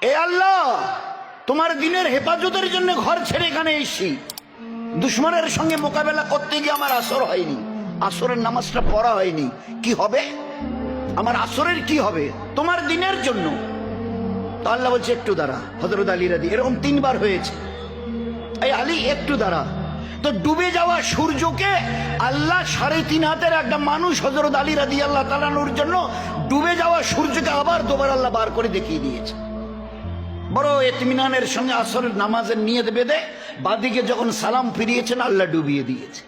এ আল্লাহ, তোমার দিনের হেফাজতের জন্য ঘর ছেড়ে এখানে এসেছি, দুশ্মনের সঙ্গে মোকাবেলা করতে গিয়ে আমার আসর হয়নি, আসরের নামাজটা পড়া হয়নি, কি হবে আমার আসরের, কি হবে তোমার দিনের জন্য? তো আল্লাহ বলছে একটু দাঁড়া। হযরত আলী রাদি, এরকম 3 বার হয়েছে, এই আলী একটু দাঁড়া। তো ডুবে যাওয়া সূর্যকে আল্লাহ 3.5 হাতের একটা মানুষ হযরত আলী রাদিয়াল্লাহু তাআলা আনহুর জন্য ডুবে যাওয়া সূর্যকে আবার দুবার আল্লাহ বার করে দেখিয়ে দিয়েছে। বড় ইতমিনানের সঙ্গে আসরের নামাজের নিয়ত বেঁধে বাদিকে যখন সালাম ফিরিয়েছেন আল্লাহ ডুবিয়ে দিয়েছে।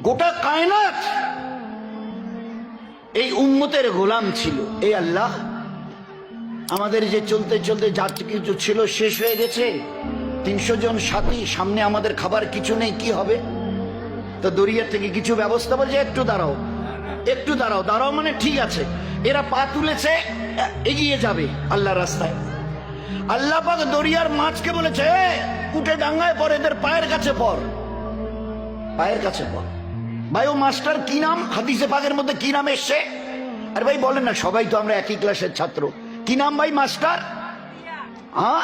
গোটা কায়নাত এই উম্মতের গোলাম ছিল। এই আল্লাহ, আমাদের যে চলতে চলতে যা কিছু ছিল শেষ হয়ে গেছে, 300 জন সাথী, সামনে আমাদের খাবার কিছু নেই, কি হবে? তো দরিয়া থেকে কিছু ব্যবস্থা বলছে একটু দাঁড়াও, একটু দাঁড়াও। দাঁড়াও মানে ঠিক আছে, এরা পা তুলেছে, এগিয়ে যাবে আল্লাহর রাস্তায়। আল্লাহ পাক দরিয়ার মাছকে বলেছে উঠে ডাঙ্গায় পর, এদের পায়ের কাছে পর, পায়ের কাছে পর। ভাই ও মাস্টার কি নাম হাদিসে পাকের মধ্যে, কি নাম এসছে? আর ভাই বলেন না, সবাই তো আমরা একই ক্লাসের ছাত্র, কি নাম ভাই মাস্টার? হ্যাঁ,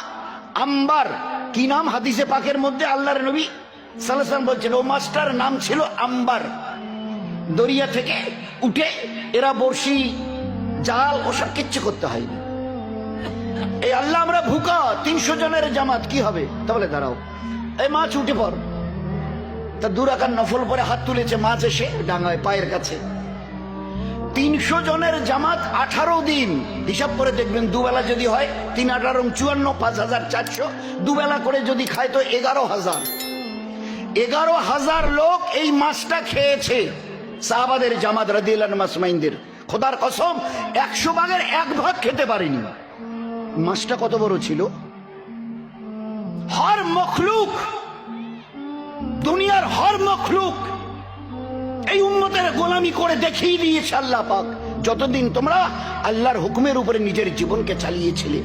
আম্বার। কি নাম হাদিসে পাকের মধ্যে? আল্লাহর নবী সাল্লাল্লাহু আলাইহি ওয়াসাল্লাম বলছেন ও মাস্টার নাম ছিল আম্বার। দরিয়া থেকে উঠে এরা বড়শি, জাল, ওসব কিচ্ছু করতে হয়নি। এই আল্লাহ, আমরা ভুকা 300 জনের জামাত, কি হবে? তাহলে দাঁড়াও, এই মাছ উঠে পড়। তা 2 রাকাত নফল পরে হাত তুলেছে, মাছ এসে ডাঙায় পায়ের কাছে। 300 জনের জামাত 18 দিন, হিসাব করে দেখবেন, দুবেলা যদি হয় 3 18 54, 5400, দুবেলা করে যদি খায় তো 11,000 লোক এই মাছটা খেয়েছে। সাহাবাদের জামাত রাদিয়াল্লাহু আনহুম আজমাইনদের, খোদার কসম 100 ভাগের 1 ভাগ খেতে পারেনি। মাছটা কত বড় ছিল! হর মখলুক, দুনিয়ার হর মখলুক এই উম্মতের গোলামি করে দেখিয়ে দিয়েছে আল্লাহ পাক। যতদিন তোমরা আল্লাহর হুকুমের উপরে নিজের জীবনকে চালিয়েছিলে,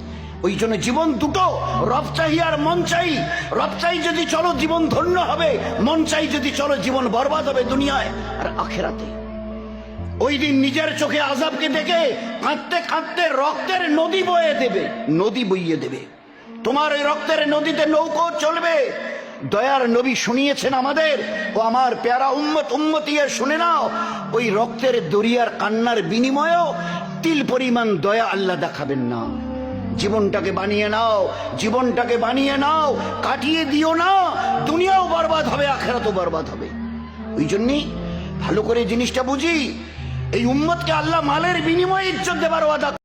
ওই জন্য জীবন দুটো, রব চাই আর মন চাই। রব চাই যদি চলো জীবন ধন্য হবে, মন চাই যদি চলো জীবন বরবাদ হবে দুনিয়ায় আর আখেরাতে। ওই দিন নিজের চোখে আযাবকে দেখে কাঁদতে কাঁদতে রক্তের নদী বয়ে দেবে, নদী বইয়ে দেবে। তোমার ওই রক্তের নদীতে নৌকো চলবে। দয়ার নবী শুনিয়েছেন আমাদের, ও আমার প্যারা উম্মত, উম্মতি শুনে নাও, ওই রক্তের দরিয়ার কান্নার বিনিময়েও তিল পরিমাণ দয়া আল্লাহ দেখাবেন না। জীবনটাকে বানিয়ে নাও, জীবনটাকে বানিয়ে নাও, কাটিয়ে দিও না। দুনিয়াও বরবাদ হবে, আখিরাতও বরবাদ হবে। ওই জন্যই ভালো করে জিনিসটা বুঝি, এই উম্মতকে আল্লাহ মালের বিনিময়ে ইজ্জত দেবার ওয়াদা